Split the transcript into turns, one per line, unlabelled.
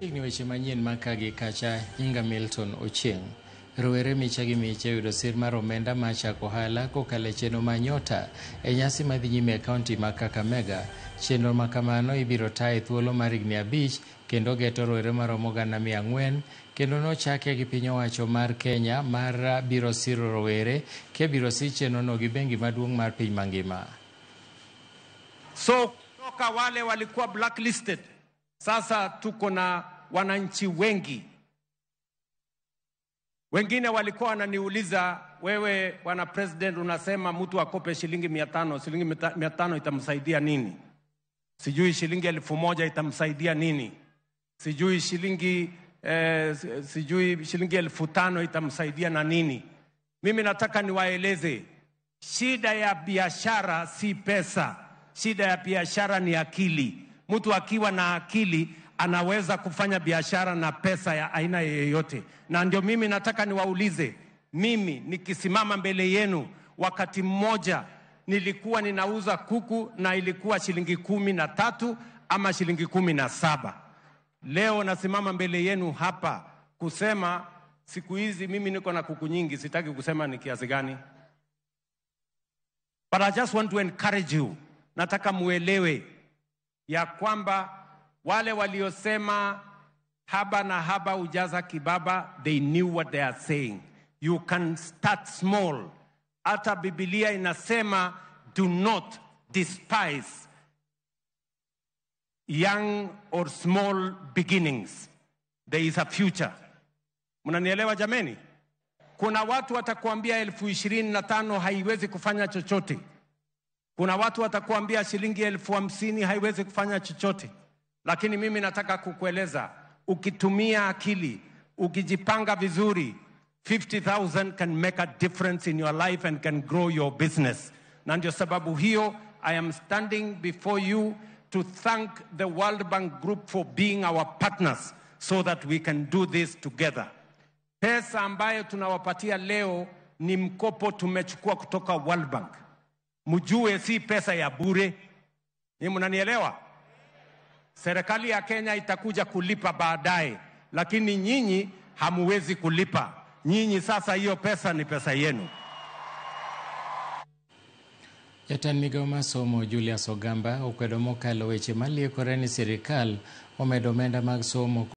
Ni weche manyien makagi kacha Nyinga Milton Ochieng. Rowere micha gi micha yudo sir mar omenda ma chako ohala kokalo chenro manyota e nyasi madhi nyime e kaunti ma Kakamega. Chenro ma kamano ibiro tae thuolo mar higni 5 kendo geto rowere maromo 400 kendo nochake gi piny owacho mar Kenya mar biro siro rowere ke biro si chenro no gi bengi maduong' mar piny mangima.
So toka wale walikuwa blacklisted, sasa tuko na wananchi wengi. Wengine walikuwa wananiuliza, wewe wana president unasema mtu akope shilingi 500, shilingi 500 itamsaidia nini? Sijui shilingi 1000 itamsaidia nini? Sijui shilingi 5000 itamsaidia na nini? Mimi nataka niwaeleze, shida ya biashara si pesa. Shida ya biashara ni akili. Mtu akiwa na akili anaweza kufanya biashara na pesa ya aina yoyote. Na ndio mimi nataka niwaulize, mimi nikisimama mbele yenu, wakati mmoja nilikuwa ninauza kuku na ilikuwa shilingi 13 ama shilingi 17. Leo nasimama mbele yenu hapa kusema siku hizi mimi niko na kuku nyingi, sitaki kusema ni kiasi gani. But I just want to encourage you. Nataka muelewe ya kwamba wale waliosema haba na haba ujaza kibaba, they knew what they are saying. You can start small. Hata Biblia inasema do not despise young or small beginnings. There is a future. Mnanielewa jameni? Kuna watu watakuambia 25,000 haiwezi kufanya chochote. Kuna watu watakuambia shilingi 50,000 haiwezi kufanya chochote. Lakini mimi nataka kukueleza, ukitumia akili, ukijipanga vizuri, 50,000 can make a difference in your life and can grow your business. Na ndio sababu hiyo, I am standing before you to thank the World Bank Group for being our partners so that we can do this together. Pesa ambayo tunawapatia leo ni mkopo tumechukua kutoka World Bank. Mjue si pesa ya bure. Ni mnanielewa? Serikali ya Kenya itakuja kulipa baadaye, lakini nyinyi hamuwezi kulipa. Nyinyi sasa hiyo pesa ni pesa yenu.
Jatan migao masomo Julius Ogamba okwedo mokalo weche maliekore ni sirikal omedo omenda mag somo